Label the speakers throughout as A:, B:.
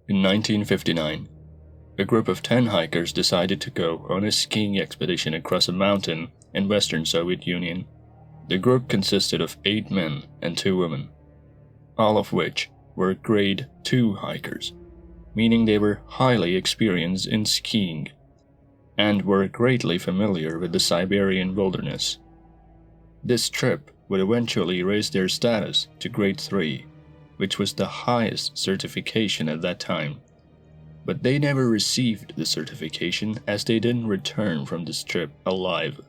A: In 1959, a group of 10 hikers decided to go on a skiing expedition across a mountain in Western Soviet Union. The group consisted of 8 men and 2 women, all of which were grade 2 hikers, meaning they were highly experienced in skiing and were greatly familiar with the Siberian wilderness. This trip would eventually raise their status to grade 3, which was the highest certification at that time. But they never received the certification as they didn't return from this trip alive,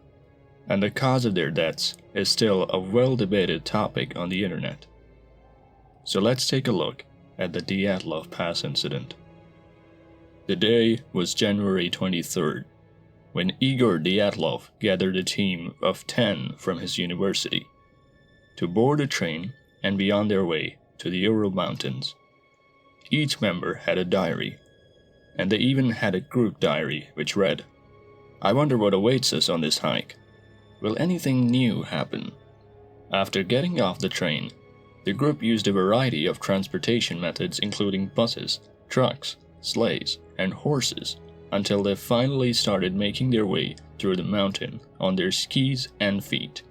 A: and the cause of their deaths is still a well-debated topic on the internet. So let's take a look at the Dyatlov Pass incident. The day was January 23rd, when Igor Dyatlov gathered a team of 10 from his university to board a train and be on their way to the Ural Mountains. Each member had a diary, and they even had a group diary which read, "I wonder what awaits us on this hike. Will anything new happen?" After getting off the train, the group used a variety of transportation methods including buses, trucks, sleighs, and horses until they finally started making their way through the mountain on their skis and feet.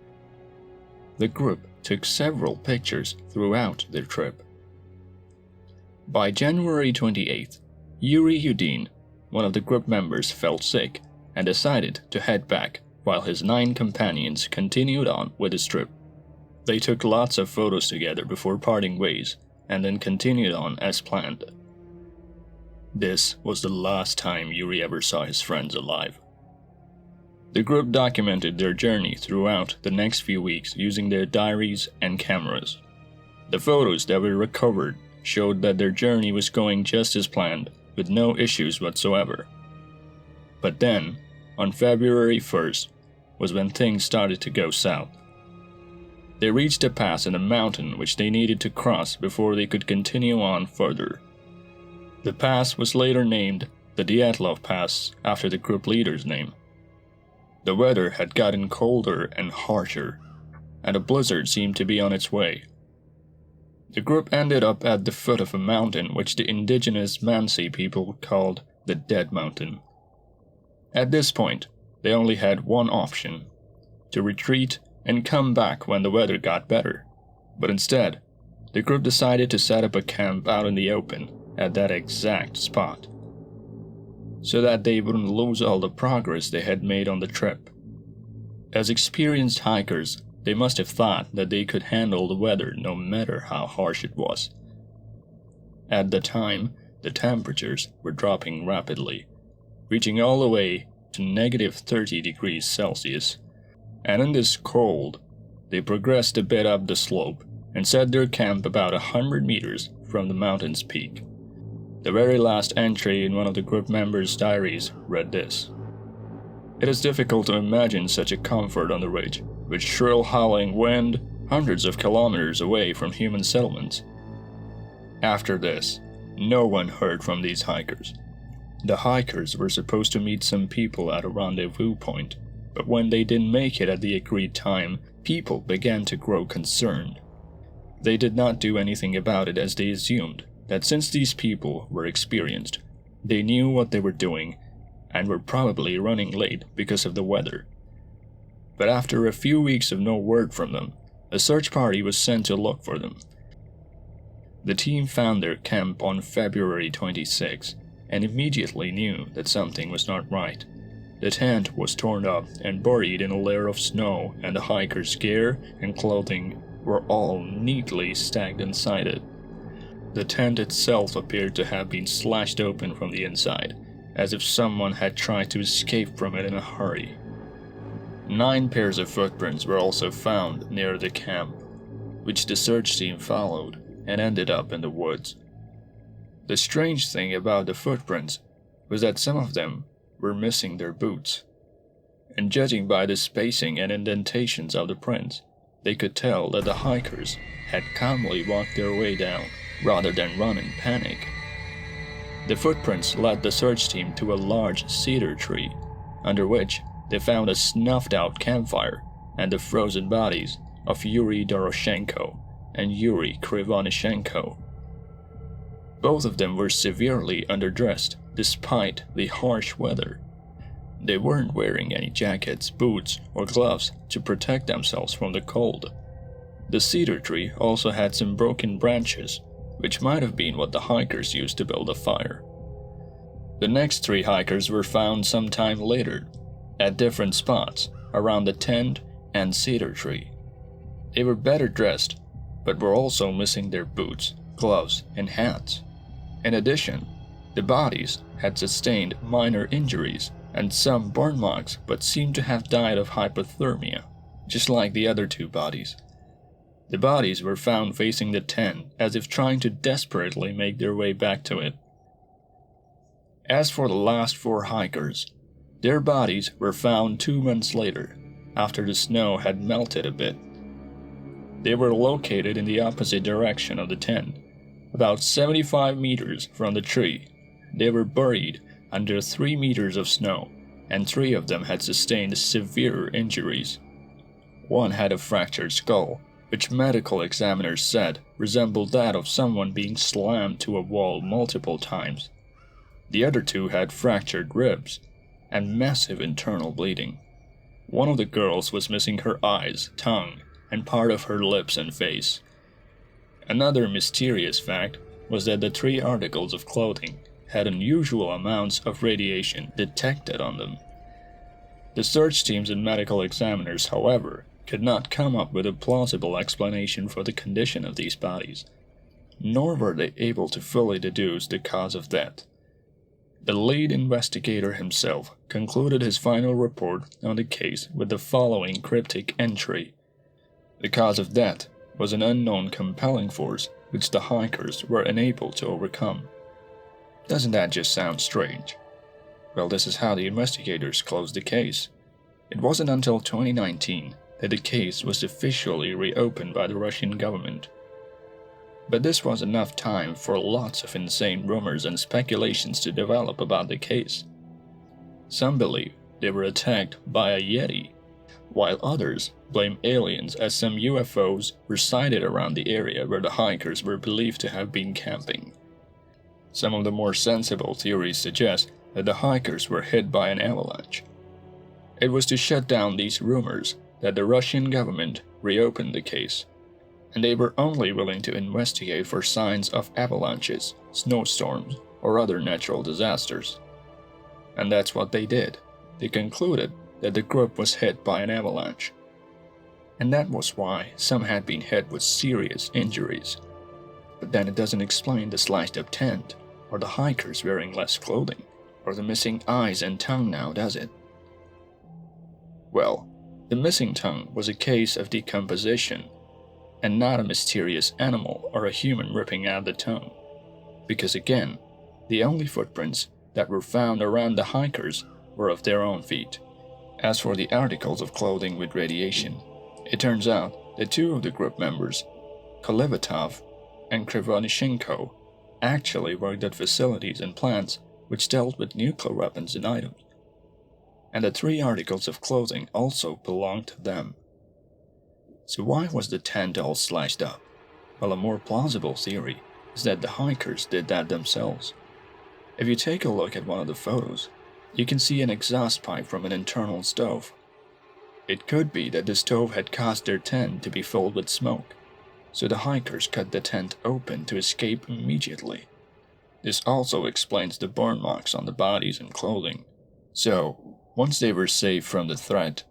A: The group took several pictures throughout their trip. By January 28th, Yuri Yudin, one of the group members, felt sick and decided to head back while his 9 companions continued on with his trip. They took lots of photos together before parting ways and then continued on as planned. This was the last time Yuri ever saw his friends alive. The group documented their journey throughout the next few weeks using their diaries and cameras. The photos that were recovered showed that their journey was going just as planned, with no issues whatsoever. But then, on February 1st, was when things started to go south. They reached a pass in the mountain which they needed to cross before they could continue on further. The pass was later named the Dyatlov Pass after the group leader's name. The weather had gotten colder and harsher, and a blizzard seemed to be on its way. The group ended up at the foot of a mountain which the indigenous Mansi people called the Dead Mountain. At this point, they only had one option: to retreat and come back when the weather got better. But instead, the group decided to set up a camp out in the open at that exact spot, so that they wouldn't lose all the progress they had made on the trip. As experienced hikers, they must have thought that they could handle the weather no matter how harsh it was. At the time, the temperatures were dropping rapidly, reaching all the way to -30 degrees Celsius, and in this cold, they progressed a bit up the slope and set their camp about 100 meters from the mountain's peak. The very last entry in one of the group members' diaries read this: "It is difficult to imagine such a comfort on the ridge, with shrill howling wind hundreds of kilometers away from human settlements." After this, no one heard from these hikers. The hikers were supposed to meet some people at a rendezvous point, but when they didn't make it at the agreed time, people began to grow concerned. They did not do anything about it as they assumed that since these people were experienced, they knew what they were doing and were probably running late because of the weather. But after a few weeks of no word from them, a search party was sent to look for them. The team found their camp on February 26 and immediately knew that something was not right. The tent was torn up and buried in a layer of snow, and the hikers' gear and clothing were all neatly stacked inside it. The tent itself appeared to have been slashed open from the inside, as if someone had tried to escape from it in a hurry. 9 pairs of footprints were also found near the camp, which the search team followed and ended up in the woods. The strange thing about the footprints was that some of them were missing their boots, and judging by the spacing and indentations of the prints, they could tell that the hikers had calmly walked their way down rather than run in panic. The footprints led the search team to a large cedar tree, under which they found a snuffed-out campfire and the frozen bodies of Yuri Doroshenko and Yuri Krivonishenko. Both of them were severely underdressed despite the harsh weather. They weren't wearing any jackets, boots, or gloves to protect themselves from the cold. The cedar tree also had some broken branches, which might have been what the hikers used to build a fire. The next 3 hikers were found sometime later, at different spots around the tent and cedar tree. They were better dressed, but were also missing their boots, gloves, and hats. In addition, the bodies had sustained minor injuries and some burn marks, but seemed to have died of hypothermia, just like the other 2 bodies. The bodies were found facing the tent as if trying to desperately make their way back to it. As for the last 4 hikers, their bodies were found 2 months later, after the snow had melted a bit. They were located in the opposite direction of the tent, about 75 meters from the tree. They were buried under 3 meters of snow, and 3 of them had sustained severe injuries. One had a fractured skull, which medical examiners said resembled that of someone being slammed to a wall multiple times. The other 2 had fractured ribs and massive internal bleeding. One of the girls was missing her eyes, tongue, and part of her lips and face. Another mysterious fact was that the 3 articles of clothing had unusual amounts of radiation detected on them. The search teams and medical examiners, however, could not come up with a plausible explanation for the condition of these bodies, nor were they able to fully deduce the cause of death. The lead investigator himself concluded his final report on the case with the following cryptic entry. The cause of death was an unknown compelling force which the hikers were unable to overcome. Doesn't that just sound strange? Well, this is how the investigators closed the case. It wasn't until 2019 that the case was officially reopened by the Russian government. But this was enough time for lots of insane rumors and speculations to develop about the case. Some believe they were attacked by a Yeti, while others blame aliens as some UFOs were sighted around the area where the hikers were believed to have been camping. Some of the more sensible theories suggest that the hikers were hit by an avalanche. It was to shut down these rumors that the Russian government reopened the case, and they were only willing to investigate for signs of avalanches, snowstorms, or other natural disasters. And that's what they did. They concluded that the group was hit by an avalanche. And that was why some had been hit with serious injuries. But then it doesn't explain the sliced up tent, or the hikers wearing less clothing, or the missing eyes and tongue now, does it? Well, the missing tongue was a case of decomposition, and not a mysterious animal or a human ripping out the tongue. Because again, the only footprints that were found around the hikers were of their own feet. As for the articles of clothing with radiation, it turns out that 2 of the group members, Dyatlov and Krivonishenko, actually worked at facilities and plants which dealt with nuclear weapons and items. And the 3 articles of clothing also belonged to them. So why was the tent all slashed up? Well, a more plausible theory is that the hikers did that themselves. If you take a look at one of the photos, you can see an exhaust pipe from an internal stove. It could be that the stove had caused their tent to be filled with smoke, so the hikers cut the tent open to escape immediately. This also explains the burn marks on the bodies and clothing. So, once they were safe from the threat,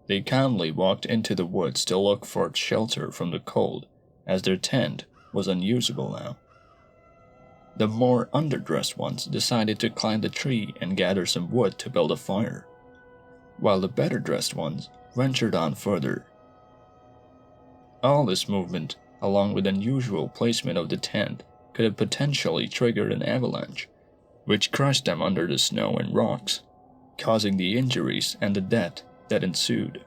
A: they calmly walked into the woods to look for shelter from the cold, as their tent was unusable now. The more underdressed ones decided to climb the tree and gather some wood to build a fire, while the better dressed ones ventured on further. All this movement, along with unusual placement of the tent, could have potentially triggered an avalanche, which crushed them under the snow and rocks, causing the injuries and the death that ensued.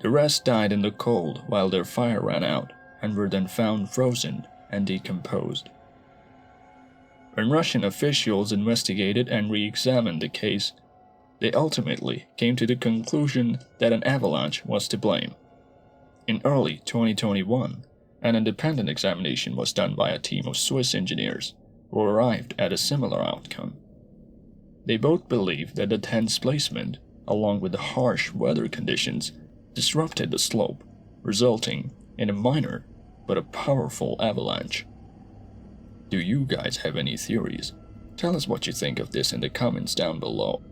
A: The rest died in the cold while their fire ran out and were then found frozen and decomposed. When Russian officials investigated and re-examined the case, they ultimately came to the conclusion that an avalanche was to blame. In early 2021, An independent examination was done by a team of Swiss engineers, who arrived at a similar outcome. They both believed that the tense placement, along with the harsh weather conditions, disrupted the slope, resulting in a minor but a powerful avalanche. Do you guys have any theories? Tell us what you think of this in the comments down below.